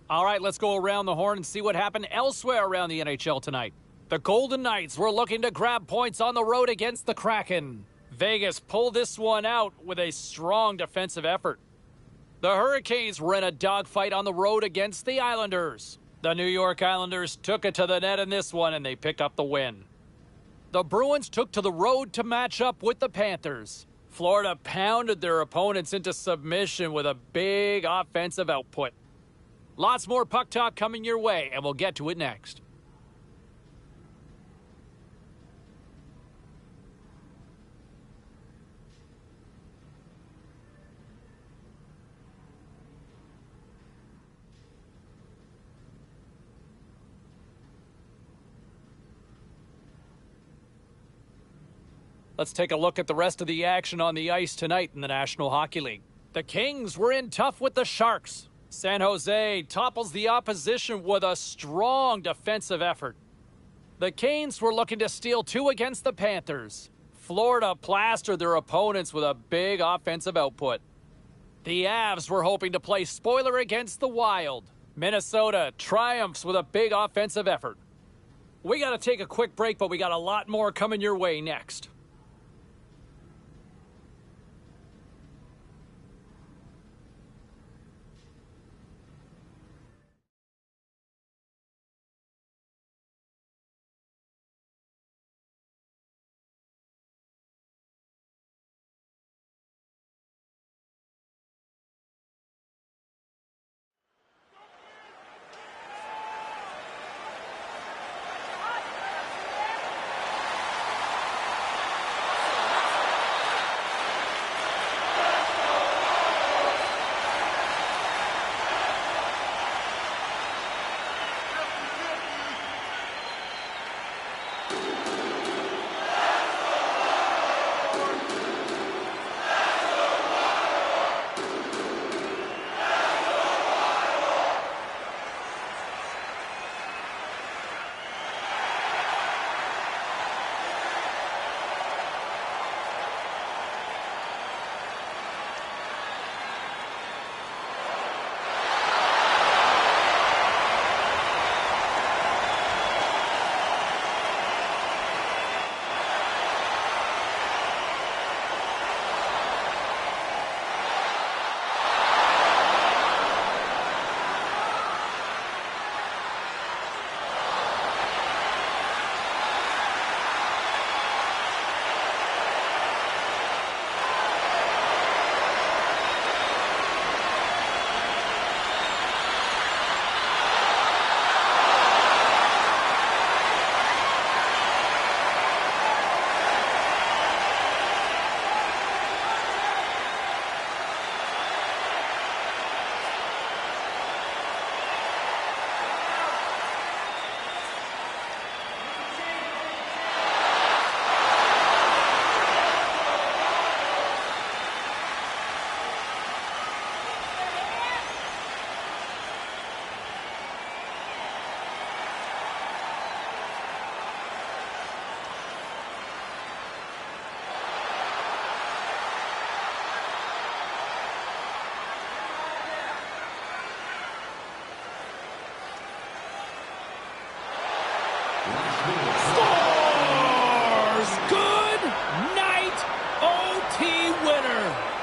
All right, let's go around the horn and see what happened elsewhere around the NHL tonight. The Golden Knights were looking to grab points on the road against the Kraken. Vegas pulled this one out with a strong defensive effort. The Hurricanes were in a dogfight on the road against the Islanders. The New York Islanders took it to the net in this one, and they pick up the win. The Bruins took to the road to match up with the Panthers. Florida pounded their opponents into submission with a big offensive output. Lots more puck talk coming your way, and we'll get to it next. Let's take a look at the rest of the action on the ice tonight in the National Hockey League. The Kings were in tough with the Sharks. San Jose topples the opposition with a strong defensive effort. The Canes were looking to steal two against the Panthers. Florida plastered their opponents with a big offensive output. The Avs were hoping to play spoiler against the Wild. Minnesota triumphs with a big offensive effort. We got to take a quick break, but we got a lot more coming your way next. Scores! Good night, OT winner.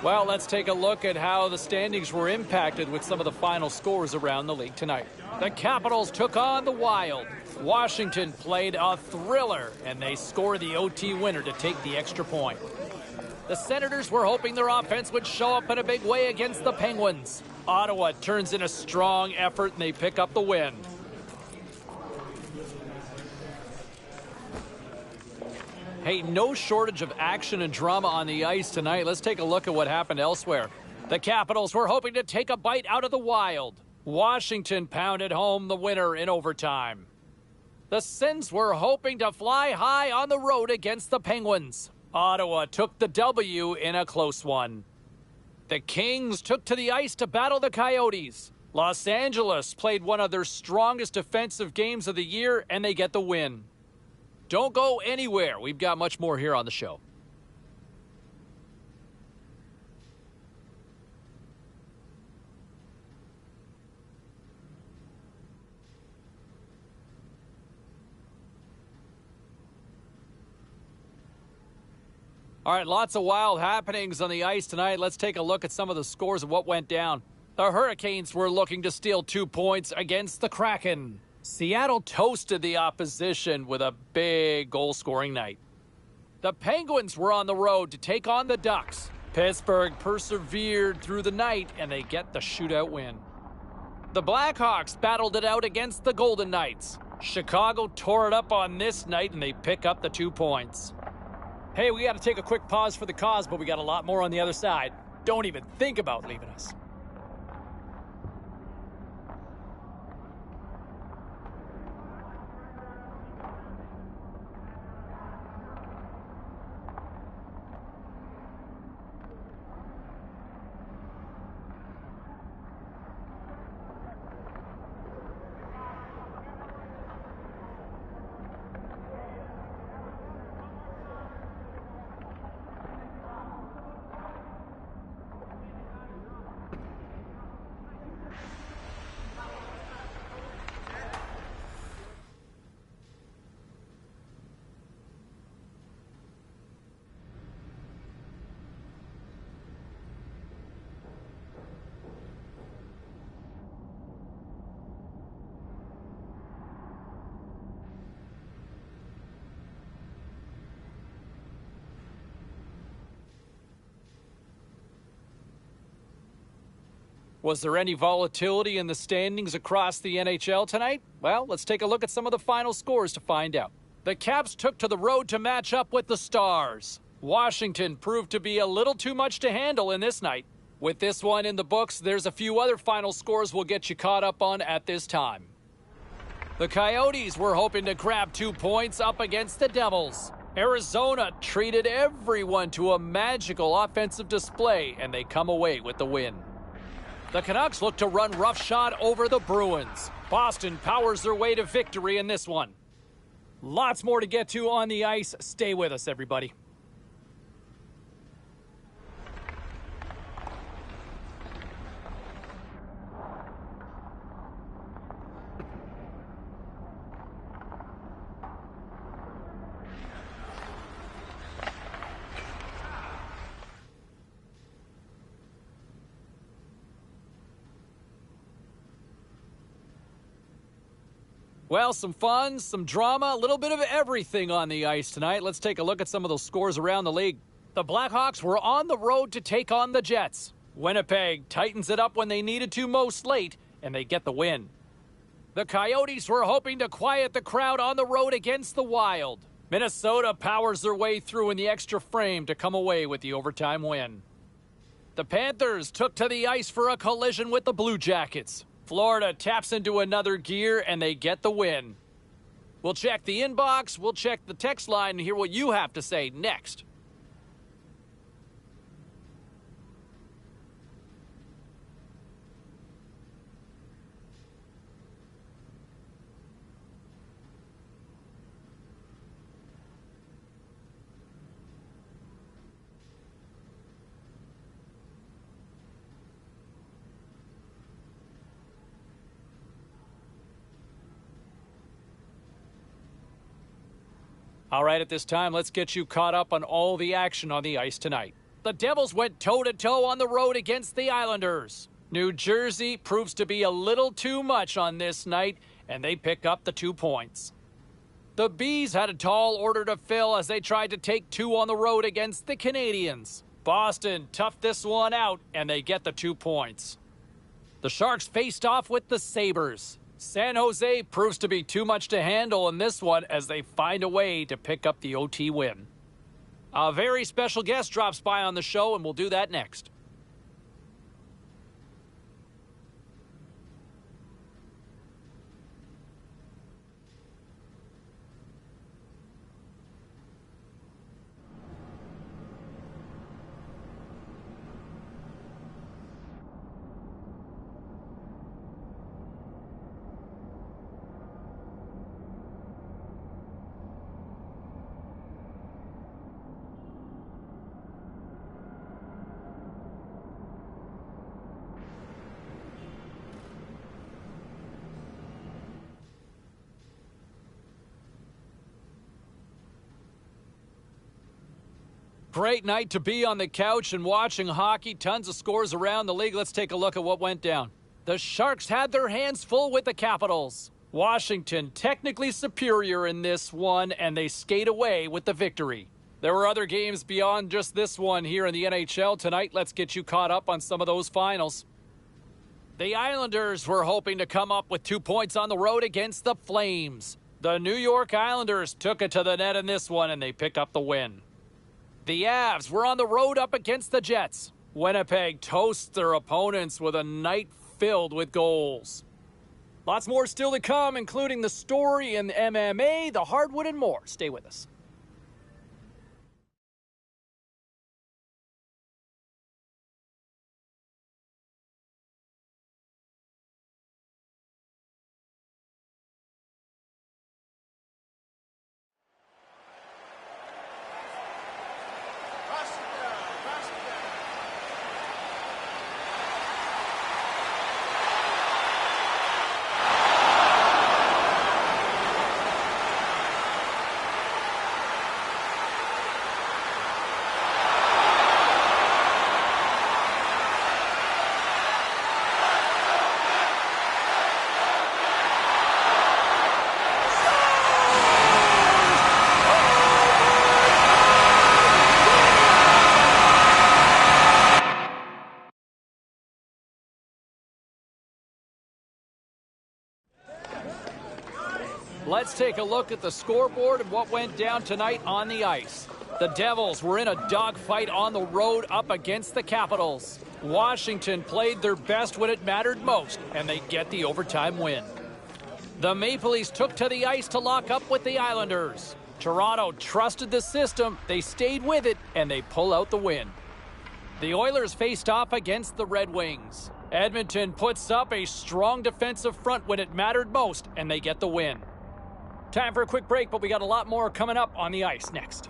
Well, let's take a look at how the standings were impacted with some of the final scores around the league tonight. The Capitals took on the Wild. Washington played a thriller, and they scored the OT winner to take the extra point. The Senators were hoping their offense would show up in a big way against the Penguins. Ottawa turns in a strong effort, and they pick up the win. Hey, no shortage of action and drama on the ice tonight. Let's take a look at what happened elsewhere. The Capitals were hoping to take a bite out of the Wild. Washington pounded home the winner in overtime. The Sens were hoping to fly high on the road against the Penguins. Ottawa took the W in a close one. The Kings took to the ice to battle the Coyotes. Los Angeles played one of their strongest defensive games of the year, and they get the win. Don't go anywhere. We've got much more here on the show. All right, lots of wild happenings on the ice tonight. Let's take a look at some of the scores of what went down. The Hurricanes were looking to steal 2 points against the Kraken. Seattle toasted the opposition with a big goal-scoring night. The Penguins were on the road to take on the Ducks. Pittsburgh persevered through the night, and they get the shootout win. The Blackhawks battled it out against the Golden Knights. Chicago tore it up on this night, and they pick up the 2 points. Hey, we got to take a quick pause for the cause, but we got a lot more on the other side. Don't even think about leaving us. Was there any volatility in the standings across the NHL tonight? Well, let's take a look at some of the final scores to find out. The Caps took to the road to match up with the Stars. Washington proved to be a little too much to handle in this night. With this one in the books, there's a few other final scores we'll get you caught up on at this time. The Coyotes were hoping to grab 2 points up against the Devils. Arizona treated everyone to a magical offensive display, and they come away with the win. The Canucks look to run roughshod over the Bruins. Boston powers their way to victory in this one. Lots more to get to on the ice. Stay with us, everybody. Well, some fun, some drama, a little bit of everything on the ice tonight. Let's take a look at some of those scores around the league. The Blackhawks were on the road to take on the Jets. Winnipeg tightens it up when they needed to most late, and they get the win. The Coyotes were hoping to quiet the crowd on the road against the Wild. Minnesota powers their way through in the extra frame to come away with the overtime win. The Panthers took to the ice for a collision with the Blue Jackets. Florida taps into another gear, and they get the win. We'll check the inbox, we'll check the text line, and hear what you have to say next. All right, at this time, let's get you caught up on all the action on the ice tonight. The Devils went toe-to-toe on the road against the Islanders. New Jersey proves to be a little too much on this night, and they pick up the 2 points. The Bees had a tall order to fill as they tried to take 2 on the road against the Canadiens. Boston toughed this one out, and they get the 2 points. The Sharks faced off with the Sabres. San Jose proves to be too much to handle in this one as they find a way to pick up the OT win. A very special guest drops by on the show, and we'll do that next. Great night to be on the couch and watching hockey. Tons of scores around the league. Let's take a look at what went down. The Sharks had their hands full with the Capitals. Washington technically superior in this one, and they skate away with the victory. There were other games beyond just this one here in the NHL tonight. Let's get you caught up on some of those finals. The Islanders were hoping to come up with 2 points on the road against the Flames. The New York Islanders took it to the net in this one, and they pick up the win. The Avs were on the road up against the Jets. Winnipeg toasts their opponents with a night filled with goals. Lots more still to come, including the story in MMA, the hardwood, and more. Stay with us. Let's take a look at the scoreboard and what went down tonight on the ice. The Devils were in a dogfight on the road up against the Capitals. Washington played their best when it mattered most, and they get the overtime win. The Maple Leafs took to the ice to lock up with the Islanders. Toronto trusted the system, they stayed with it, and they pull out the win. The Oilers faced off against the Red Wings. Edmonton puts up a strong defensive front when it mattered most, and they get the win. Time for a quick break, but we got a lot more coming up on the ice next.